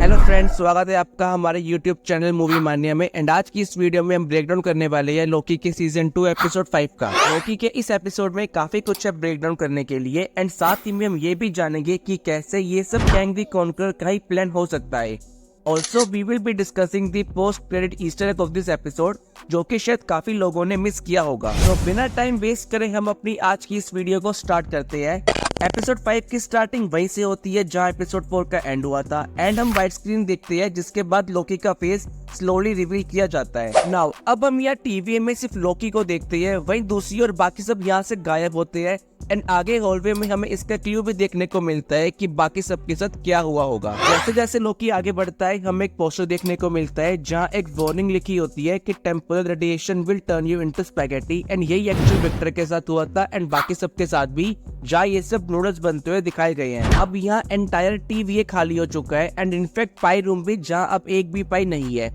Hello friends, स्वागत है आपका हमारे यूट्यूब चैनल मूवी मानिया में। एंड आज की इस वीडियो में हम ब्रेकडाउन करने वाले हैं लोकी के सीजन 2 एपिसोड 5 का। लोकी के इस एपिसोड में काफी कुछ है ब्रेकडाउन करने के लिए, एंड साथ ही में हम ये भी जानेंगे कि कैसे ये सब कैंग द कॉन्करर का ही प्लान हो सकता है। Also we will be discussing the post credit Easter egg of this episode, जो कि शायद काफी लोगों ने मिस किया होगा। तो बिना टाइम वेस्ट करे हम अपनी आज की इस वीडियो को स्टार्ट करते हैं। एपिसोड 5 की स्टार्टिंग वहीं से होती है जहां एपिसोड 4 का एंड हुआ था, एंड हम वाइड स्क्रीन देखते हैं जिसके बाद लोकी का फेस स्लोली रिवील किया जाता है। नाउ अब हम यहाँ टीवी में सिर्फ लोकी को देखते हैं, वहीं दूसरी और बाकी सब यहाँ से गायब होते हैं। एंड आगे हॉलवे में हमें इसका क्लू भी देखने को मिलता है कि बाकी सबके साथ क्या हुआ होगा। जैसे जैसे लोकी आगे बढ़ता है हमें एक पोस्टर देखने को मिलता है जहाँ एक वार्निंग लिखी होती है कि temporal radiation will turn you into spaghetti. And यही एक्चुअल विक्टर के साथ हुआ था एंड बाकी सबके साथ भी, जहाँ ये सब नूडल्स बनते हुए दिखाए गए हैं। अब यहाँ एंटायर टीवी खाली हो चुका है एंड इनफैक्ट पाई रूम भी, जहाँ अब एक भी पाई नहीं है।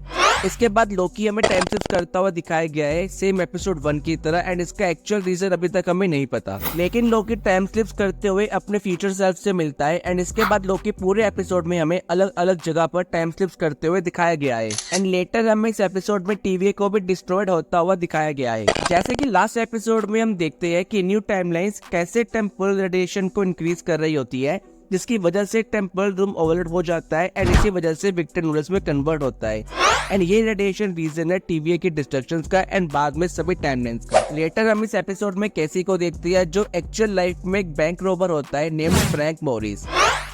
इसके बाद लोकी हमें टाइम स्लिप करता हुआ दिखाया गया है सेम एपिसोड 1 की तरह, एंड इसका एक्चुअल रीजन अभी तक हमें नहीं पता। लेकिन लोकी टाइम स्लिप्स करते हुए अपने फ्यूचर सेल्फ से मिलता है, एंड इसके बाद लोकी पूरे एपिसोड में हमें अलग अलग जगह पर टाइम स्लिप्स करते हुए दिखाया गया है। एंड लेटर हमें इस एपिसोड में टीवी को भी डिस्ट्रॉयड होता हुआ दिखाया गया है। जैसे कि लास्ट एपिसोड में हम देखते हैं कि न्यू टाइमलाइंस कैसे टेम्पोरल रेडिएशन को इंक्रीज कर रही होती है, जिसकी वजह से टेम्परल रूम ओवरलोड हो जाता है एंड इसी वजह से विक्टर नूडल्स में कन्वर्ट होता है। एंड ये रेडिएशन रीजन है टीवी की डिस्ट्रक्शंस का एंड बाद में सभी टाइमलाइंस का। लेटर हम इस एपिसोड में कैसी को देखते हैं जो एक्चुअल लाइफ में एक बैंक रोबर होता है नेम्ड फ्रैंक मॉरिस।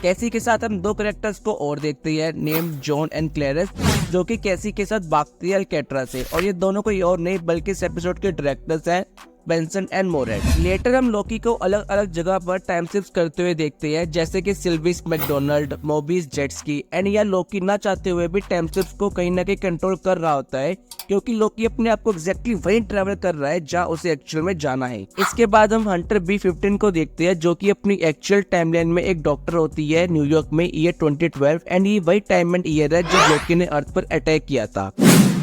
कैसी के साथ हम दो कैरेक्टर्स को और देखते हैं नेम्ड जॉन एंड क्लेरेंस, जो कि कैसी के साथ भागती है अल्कैट्रा से, और ये दोनों कोई और नहीं बल्कि इस एपिसोड के डायरेक्टर्स हैं बेंसन एंड मोरेट। लेटर हम लोकी को अलग अलग जगह पर टाइम स्लिप्स करते हुए देखते हैं, जैसे कि सिल्विस मैकडोनल्ड, मोबीज जेट्सकी। एंड यह लोकी ना चाहते हुए भी टाइम स्लिप्स को कहीं ना कहीं कंट्रोल कर रहा होता है, क्योंकि लोकी अपने आप को एग्जैक्टली वहीं ट्रैवल कर रहा है जहां उसे एक्चुअल में जाना है। इसके बाद हम हंटर B-15 को देखते हैं, जो कि अपनी एक्चुअल टाइमलाइन में एक डॉक्टर होती है न्यूयॉर्क में ईयर 2012, एंड ये वही टाइम एंड ईयर है जब लोकी ने अर्थ पर अटैक किया था।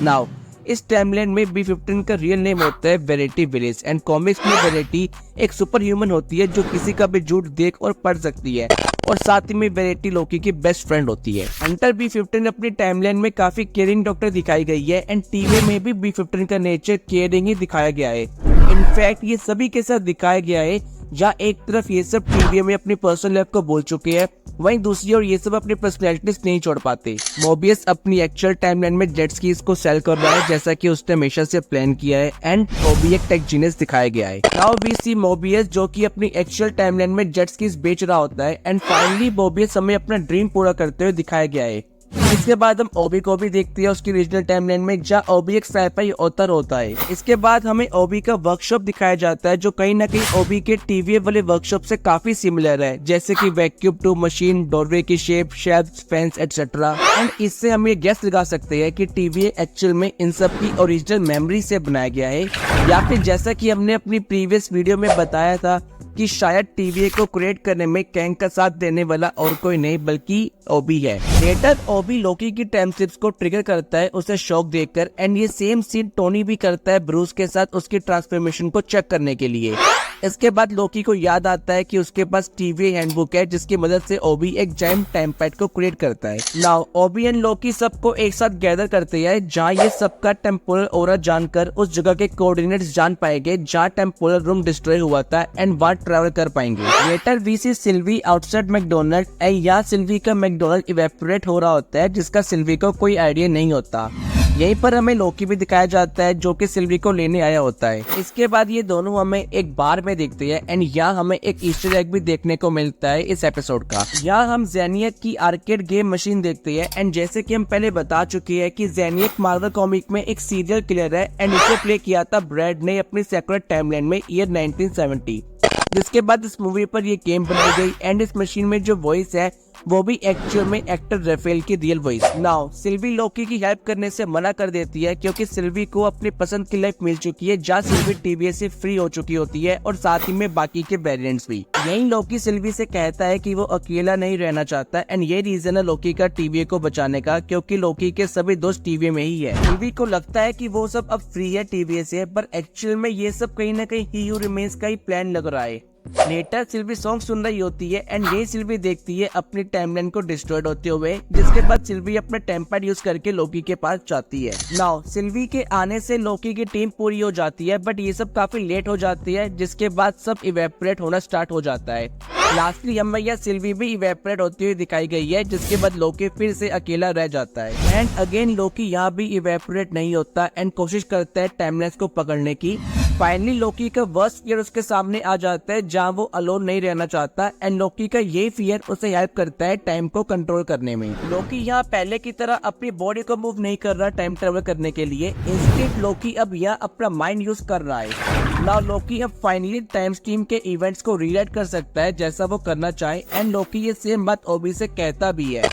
नाउ इस टाइमलाइन में B-15 का रियल नेम होता है वेरिटी विलिस, एंड कॉमिक्स में वेरिटी एक सुपर ह्यूमन होती है जो किसी का भी झूठ देख और पढ़ सकती है, और साथ ही में वेरिटी लोकी की बेस्ट फ्रेंड होती है। हंटर B-15 अपनी टाइमलाइन में काफी केयरिंग डॉक्टर दिखाई गई है, एंड टीवी में भी B-15 का नेचर केयरिंग ही दिखाया गया है। इनफैक्ट ये सभी के साथ दिखाया गया है, जहाँ एक तरफ ये सब टीवी में अपनी पर्सनल लाइफ को बोल चुके हैं, वहीं दूसरी ओर ये सब अपनी पर्सनैलिटीज नहीं छोड़ पाते। मोबियस अपनी एक्चुअल टाइमलाइन में जेट्स की इसको सेल कर रहा है जैसा कि उसने हमेशा से प्लान किया है, एंड ओबी एक टेक जीनियस दिखाया गया है। नाउ वी सी मोबियस जो कि अपनी एक्चुअल टाइमलाइन में जेट्स की बेच रहा होता है, एंड फाइनली मोबियस हमें अपना ड्रीम पूरा करते हुए दिखाया गया है। इसके बाद हम ओबी को भी देखते हैं उसकी रीजनल टाइमलाइन में, जहाँ ओबी एक साइफाई ऑथर होता है। इसके बाद हमें ओबी का वर्कशॉप दिखाया जाता है, जो कहीं ना कहीं ओबी के टीवी वाले वर्कशॉप से काफी सिमिलर है, जैसे कि वैक्यूम ट्यूब मशीन, डोरवे की shape, shelves, fans etcetera. And इससे हम ये गेस लगा सकते हैं कि टीवी एक्चुअल में इन सब की ओरिजिनल मेमोरी से बनाया गया है, या फिर जैसा कि हमने अपनी प्रीवियस वीडियो में बताया था कि शायद टीवी को क्रिएट करने में कैंग का साथ देने वाला और कोई नहीं बल्कि ओबी है। लेटर ओबी लोकी की टाइम स्लिप्स को ट्रिगर करता है उसे शॉक देकर, एंड ये सेम सीन टोनी भी करता है ब्रूस के साथ उसकी ट्रांसफॉर्मेशन को चेक करने के लिए। इसके बाद लोकी को याद आता है कि उसके पास टीवी हैंडबुक है जिसकी मदद से ओबी एक जायंट टाइम पैड को क्रिएट करता है। नाउ ओबी एंड लोकी सबको एक साथ गैदर करते हैं, जहाँ ये सबका टेम्पोरल ऑरा जानकर उस जगह के कोऑर्डिनेट्स जान पाएंगे जहाँ टेम्पोरल रूम डिस्ट्रॉय हुआ था, एंड वहाँ ट्रैवल कर पाएंगे। Later we see Sylvie outside McDonald, and यहाँ सिल्वी का मैकडोनल्ड इवेपोरेट हो रहा होता है जिसका सिल्वी को कोई आइडिया नहीं होता। यहीं पर हमें लोकी भी दिखाया जाता है जो कि सिल्वी को लेने आया होता है। इसके बाद ये दोनों हमें एक बार में देखते हैं, एंड यहाँ हमें एक ईस्टर एग भी देखने को मिलता है इस एपिसोड का। यहाँ हम ज़ेनियक की आर्केड गेम मशीन देखते हैं, एंड जैसे कि हम पहले बता चुके हैं कि ज़ेनियक मार्वल कॉमिक में एक सीरियल किलर है, एंड इसे प्ले किया था ब्रैड ने अपनी सेक्रेट टाइमलाइन में ईयर 1970। जिसके बाद इस मूवी पर ये गेम बनाई गई, एंड इस मशीन में जो वॉइस है वो भी एक्चुअल में एक्टर रेफेल की रियल वॉइस। नाउ सिल्वी लोकी की हेल्प करने से मना कर देती है, क्योंकि सिल्वी को अपनी पसंद की लाइफ मिल चुकी है जहाँ सिल्वी टीवी से फ्री हो चुकी होती है, और साथ ही में बाकी के वेरिएंट्स भी। यही लोकी सिल्वी से कहता है कि वो अकेला नहीं रहना चाहता, एंड ये रीजन है लोकी का टीवी को बचाने का, क्योंकि लोकी के सभी दोस्त टीवी में ही है। सिल्वी को लगता है कि वो सब अब फ्री है टीवी से, पर एक्चुअल में ये सब कहीं ना कहीं ही यू रिमेन्स का ही प्लान लग रहा है। लेटर सिल्वी सॉन्ग सुन रही होती है एंड ये सिल्वी देखती है अपनी टाइमलाइन को डिस्ट्रॉयड होते हुए, जिसके बाद सिल्वी अपने टेम्पर यूज करके लोकी के पास जाती है। नाउ सिल्वी के आने से लोकी की टीम पूरी हो जाती है, बट ये सब काफी लेट हो जाती है, जिसके बाद सब इवेपोरेट होना स्टार्ट हो जाता है। लास्टली हमें यह सिल्वी भी इवेपोरेट होती हुई दिखाई गई है, जिसके बाद लोकी फिर से अकेला रह जाता है। एंड अगेन लोकी यहाँ भी इवेपोरेट नहीं होता एंड कोशिश करता है टाइमलेस को पकड़ने की। फाइनली लोकी का वर्स्ट फियर उसके सामने आ जाता है, जहाँ वो अलोन नहीं रहना चाहता एंड लोकी का ये फियर उसे हेल्प करता है टाइम को कंट्रोल करने में। लोकी यहाँ पहले की तरह अपनी बॉडी को मूव नहीं कर रहा टाइम ट्रेवल करने के लिए, इंस्टेड लोकी अब यहाँ अपना माइंड यूज कर रहा है। नाउ लोकी अब फाइनली टाइम स्ट्रीम के इवेंट्स को रीराइट कर सकता है जैसा वो करना चाहे एंड लोकी ये सेम बात ओबी से कहता भी है।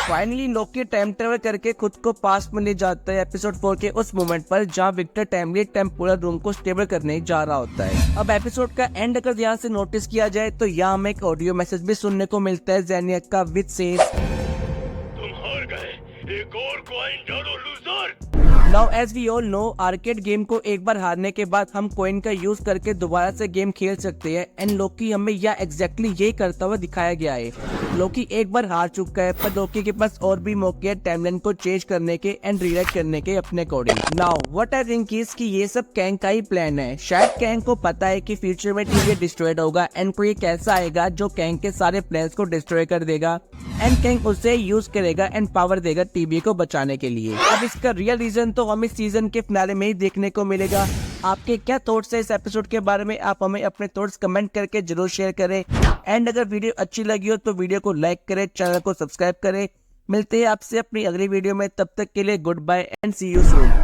फाइनली लोकी टाइम ट्रेवल करके खुद को पास्ट में ले जाता है एपिसोड 4 के उस मोमेंट पर जहां विक्टर टाइमली टेम्पोरल रूम को स्टेबल करने जा रहा होता है। अब एपिसोड का एंड अगर ध्यान से नोटिस किया जाए तो यहाँ हमें एक ऑडियो मैसेज भी सुनने को मिलता है ज़ेनियाक का, विच सेज तुम हार गए, एक और कॉइन डालो loser. Now as we all know arcade game को एक बार हारने के बाद हम कॉइन का यूज करके दोबारा से गेम खेल सकते हैं एंड लोकी हमें यह एग्जैक्टली यही करता हुआ दिखाया गया है। लोकी एक बार हार चुका है, पर लोकी के पास और भी मौके हैं टाइमलाइन को चेंज करने के एंड रीराइट करने के अपने according. Now what I think is कि ये सब कैंग का ही प्लान है। शायद कैंग को पता है कि फ्यूचर में टीवी डिस्ट्रॉयड होगा एंड कोई एक ऐसा आएगा जो कैंग के सारे प्लान्स को डिस्ट्रॉय कर देगा एंड कैंग उसे यूज करेगा एंड पावर देगा टीवी को बचाने के लिए। अब इसका रियल रीजन तो हमें सीजन के फिनाले में ही देखने को मिलेगा। आपके क्या थॉट्स है इस एपिसोड के बारे में, आप हमें अपने थॉट्स कमेंट करके जरूर शेयर करें एंड अगर वीडियो अच्छी लगी हो तो वीडियो को लाइक करें, चैनल को सब्सक्राइब करें। मिलते हैं आपसे अपनी अगली वीडियो में, तब तक के लिए goodbye and see you soon.